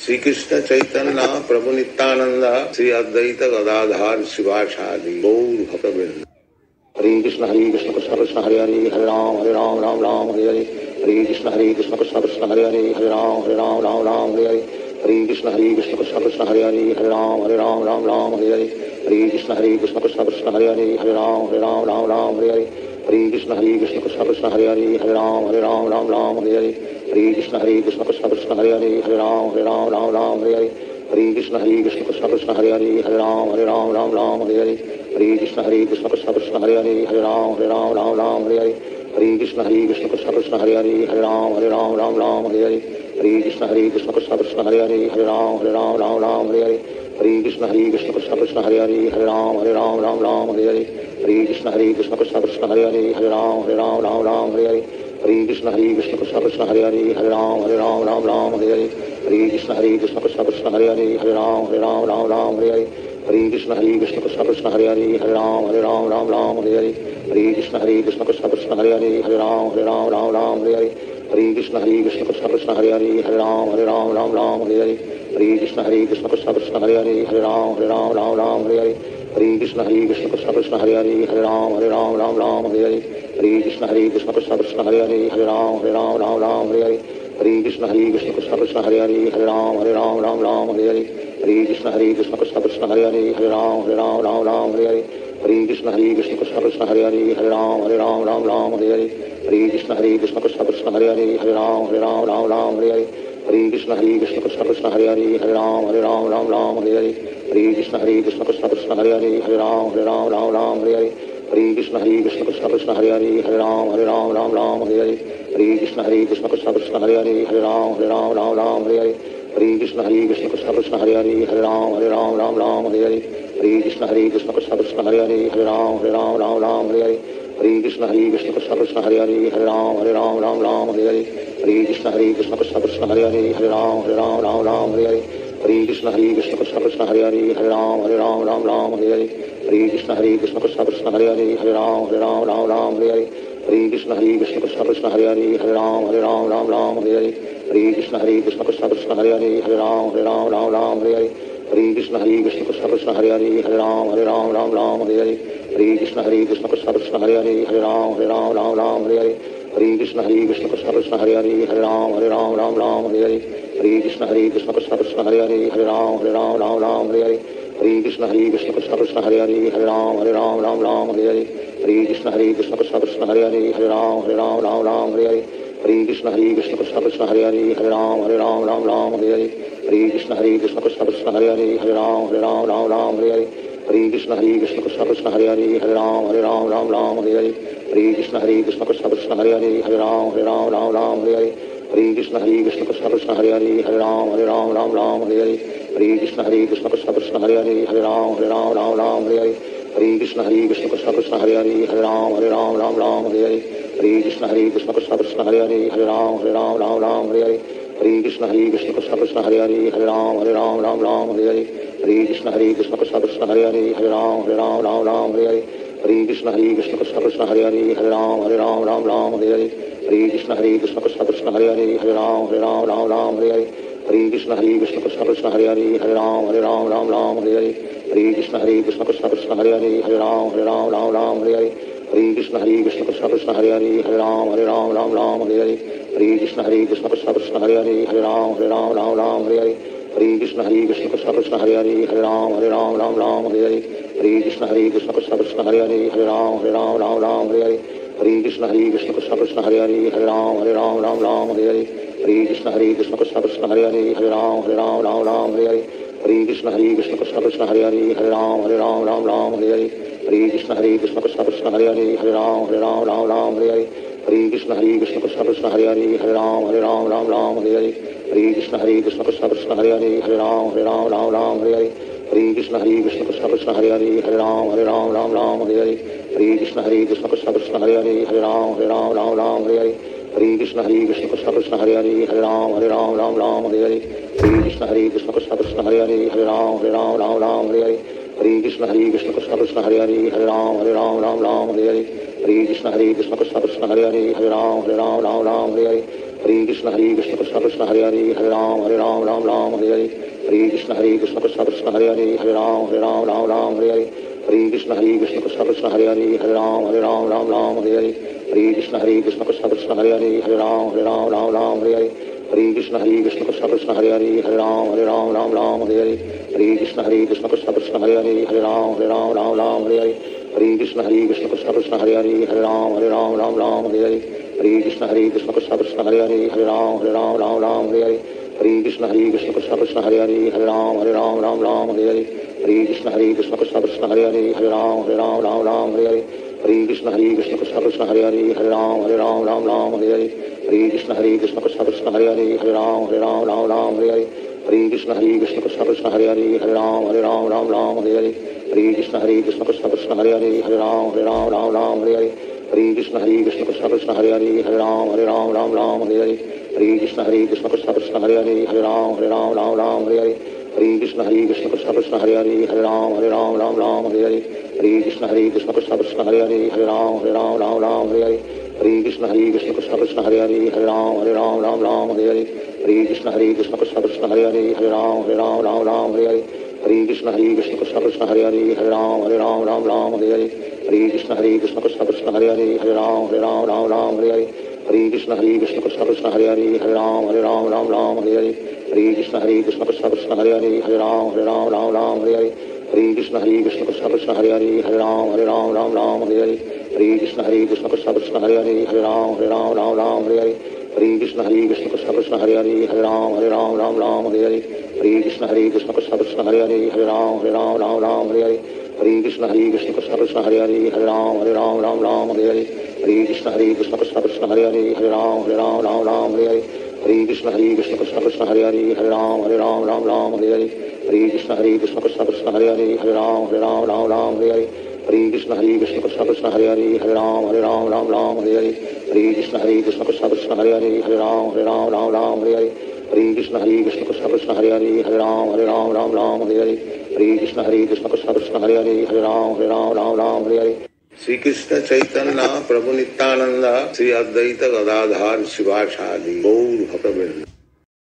Shri Krishna Chaitanya Prabhu Nityanand Shri Advaita Gadadhar शिवासादि Gaur भक्तवृंद। Hare Krishna Krishna Krishna Hare Hare Hare Ram Ram Ram Hare Hare. Hare Krishna Krishna Krishna Hare Hare Hare Ram Ram Hare Hare. Hare Krishna Krishna Krishna Hare Hare Hare Ram Ram Hare Hare. Hare Krishna Krishna Krishna Hare Hare Hare Ram Hare Hare. Hare Krishna Krishna Krishna Hare Hare Hare Ram Hare Hare. Hare Krishna Krishna Krishna Hare Hare Hare Ram Hare Hare. Hare Krishna Krishna Krishna Hare Hare Hare Ram Hare Hare. Hare Krishna Krishna Krishna Hare Hare Hare Ram Hare Hare. Hare Krishna Krishna Krishna Hare Hare Hare Ram Hare Hare. Hare Krishna Krishna Krishna Krishna Hare Hare Hare Ram Hare Hare. Hare Krishna Krishna Krishna Krishna Hare Hare Hare Ram Hare Hare. Hare Krishna Krishna Krishna Krishna Hare Hare Hare Ram Hare Hare. Hare Krishna Krishna Krishna Krishna Hare Hare Hare Ram Hare Hare. Hare Krishna Krishna Krishna Krishna Hare Hare Hare Ram Hare Hare. Hare Krishna Krishna Krishna Krishna Hare Hare Hare Ram Hare Hare. Hare Krishna Krishna Krishna Krishna Hare Hare Hare Ram Hare Hare. Hare Krishna Krishna Krishna Krishna Hare Hare Hare Ram Hare Hare. Hare Krishna Krishna Krishna Krishna Hare Hare Hare Ram Hare Hare. Hare Krishna Krishna Krishna Krishna Hare Hare Hare Ram Hare Hare. Hare Krishna Krishna Krishna Krishna Hare Hare Hare Ram Hare Hare. Hare Krishna Krishna Krishna Krishna Hare Hare Hare Ram Hare Hare. Hare Krishna Krishna Krishna Krishna Hare Hare Hare Ram Hare Hare. Hare Krishna Krishna Krishna Krishna Hare Hare Hare Ram Hare Hare. Hare Krishna Krishna Krishna Krishna Hare Hare Hare Ram Hare Hare. Hare Krishna Krishna Krishna Krishna Hare Hare Hare Ram Hare Hare. Hare Krishna Krishna Krishna Krishna Hare Hare Hare Ram Hare Hare. Hare Krishna Krishna Krishna Krishna Hare Hare Hare Ram Hare Hare. Hare Krishna Krishna Krishna Krishna Hare Hare Hare Ram Hare Hare. Hare Krishna Krishna Krishna Krishna Hare Hare Hare Ram Hare Hare. Hare Krishna Krishna Krishna Krishna Hare Hare Hare Ram Hare Hare. Hare Krishna Krishna Krishna Krishna Hare Hare Hare Ram Hare Hare. Hare Krishna Krishna Krishna Krishna Hare Hare Hare Ram Hare Hare. Hare Krishna Krishna Krishna Krishna Hare Hare Hare Ram Hare Hare. Hare Krishna Krishna Krishna Krishna Hare Hare Hare Ram Hare Hare. Hare Krishna Krishna Krishna Krishna Hare Hare Hare Ram Hare Hare. Hare Krishna Krishna Krishna Krishna Hare Hare Hare Ram Hare Hare. Hare Krishna Krishna Krishna Krishna Hare Hare Hare Ram Hare Hare. Hare Krishna Krishna Krishna Krishna Hare Hare Hare Ram Hare Hare. Hare Krishna Krishna Krishna Krishna Hare Hare Hare Ram Hare Hare. Hare Krishna Krishna Krishna Krishna Hare Hare Hare Ram Hare Hare. Hare Krishna Krishna Krishna Krishna Hare Hare Hare Ram Hare Hare. Hare Krishna Krishna Krishna Krishna Hare Hare Hare Ram Hare Hare. Hare Krishna Krishna Krishna Krishna Hare Hare Hare Ram Hare Hare. Hare Krishna Krishna Krishna Krishna Hare Hare Hare Ram Hare Hare. Hare Krishna Krishna Krishna Krishna Hare Hare Hare Ram Hare Hare. Hare Krishna Krishna Krishna Krishna Hare Hare Hare Ram Hare Hare. Hare Krishna Krishna Krishna Krishna Hare Hare Hare Ram Hare Hare. Hare Krishna Krishna Krishna Krishna Hare Hare Hare Ram Hare Hare. Hare Krishna Krishna Krishna Krishna Hare Hare Hare Ram Hare Hare. Hare Krishna Krishna Krishna Krishna Hare Hare Hare Ram Hare Hare. Hare Krishna Krishna Krishna Krishna Hare Hare Hare Ram Hare Hare. Hare Krishna Krishna Krishna Krishna Hare Hare Hare Ram Hare Hare. Hare Krishna Krishna Krishna Krishna Hare Hare Hare Ram Hare Hare. Hare Krishna Krishna Krishna Krishna Hare Hare Hare Ram Hare Hare. Hare Krishna Krishna Krishna Krishna Hare Hare Hare Ram Hare Hare. Hare Krishna Krishna Krishna Krishna Hare Hare Hare Ram Hare Hare. Hare Krishna Krishna Krishna Krishna Hare Hare Hare Ram Hare Hare. Hare Krishna Krishna Krishna Krishna Hare Hare Hare Ram Hare Hare. Hare Krishna Krishna Krishna Krishna Hare Hare Hare Ram Hare Hare. Hare Krishna Krishna Krishna Krishna Hare Hare Hare Ram Hare Hare. Hare Krishna Krishna Krishna Krishna Hare Hare Hare Ram Hare Hare. Hare Krishna Krishna Krishna Krishna Hare Hare Hare Ram Hare Hare. Hare Krishna Krishna Krishna Krishna Hare Hare Hare Ram Hare Hare. Hare Krishna Krishna Krishna Krishna Hare Hare Hare Ram Hare Hare. Hare Krishna Krishna Krishna Krishna Hare Hare Hare Ram Hare Hare. Hare Krishna Krishna Krishna Krishna Hare Hare Hare Ram Hare Hare. Hare Krishna Krishna Krishna Krishna Hare Hare Hare Ram Hare Hare. Hare Krishna Krishna Krishna Krishna Hare Hare Hare Ram Hare Hare. Hare Krishna Krishna Krishna Krishna Hare Hare Hare Ram Hare Hare. Hare Krishna Krishna Krishna Krishna Hare Hare Hare Ram Hare Hare. Hare Krishna Krishna Krishna Krishna Hare Hare Hare Ram Hare Hare. Hare Krishna Krishna Krishna Krishna Hare Hare Hare Ram Hare Hare. Hare Krishna Krishna Krishna Hare Hare Hare Ram Ram Hare Hare Hare Krishna Krishna Krishna Hare Hare Ram Ram Hare Hare Hare Krishna Krishna Krishna Hare Hare Ram Ram Hare Hare Hare Krishna Krishna Krishna Hare Hare Ram Hare Hare Hare Krishna Krishna Krishna Hare Ram Hare Hare Hare Krishna Krishna Krishna Hare Ram Hare Hare Hare Krishna Krishna Krishna Hare Ram Hare Hare Hare Krishna Krishna Krishna Hare Ram Hare Hare Hare Krishna Krishna Krishna Hare Ram Hare Hare Hare Krishna Krishna Krishna Krishna Hare Ram Hare Hare Hare Krishna Krishna Krishna Hare Ram Hare Hare Hare Krishna Krishna Krishna Krishna Hare Ram Hare Hare Hare Krishna Krishna Krishna Hare Ram Hare Hare Hare Krishna Krishna Krishna Krishna Hare Ram Hare Hare Hare Krishna Krishna Krishna Hare Ram Hare Hare Hare Krishna Krishna Krishna Krishna Hare Ram Hare Hare Hare Krishna Krishna Krishna Krishna Hare Ram Hare Hare Hare Krishna Krishna Krishna Krishna Hare Ram Hare Hare Hare Krishna Krishna Krishna Krishna Hare Ram Hare Hare Hare Krishna Krishna Krishna Krishna Hare Ram Hare Hare Hare Krishna Krishna Krishna Krishna Hare Ram Hare Hare Hare Krishna Krishna Krishna Krishna Hare Ram Hare Hare Hare Krishna Krishna Krishna Krishna Hare Ram Hare Hare Hare Krishna Krishna Krishna Krishna Hare Ram Hare Hare Hare Krishna Krishna Krishna Krishna Hare Ram Hare Hare Hare Krishna Krishna Krishna Krishna Hare Ram Hare Hare Hare Krishna Krishna Krishna Krishna Hare Ram Hare Hare Hare Krishna Krishna Krishna Krishna Hare Ram Hare Hare Hare Krishna Krishna Krishna Krishna Hare Ram Hare Hare Hare Krishna Krishna Krishna Krishna Hare Ram Hare Hare Hare Krishna Krishna Krishna Krishna Hare Ram Hare Hare Hare Krishna Krishna Krishna Krishna Hare Ram Hare Hare Hare Krishna Krishna Krishna Krishna Hare Ram Hare Hare Hare Krishna Krishna Krishna Krishna Hare Ram Hare Hare Hare Krishna Krishna Krishna Krishna Hare Ram Hare Hare Hare Krishna Krishna Krishna Krishna Hare Ram Hare Hare Shri Krishna Chaitanya Prabhu Nityanand Shri Advaita Gadadhar शिवासादि Gaur भक्तवृंद।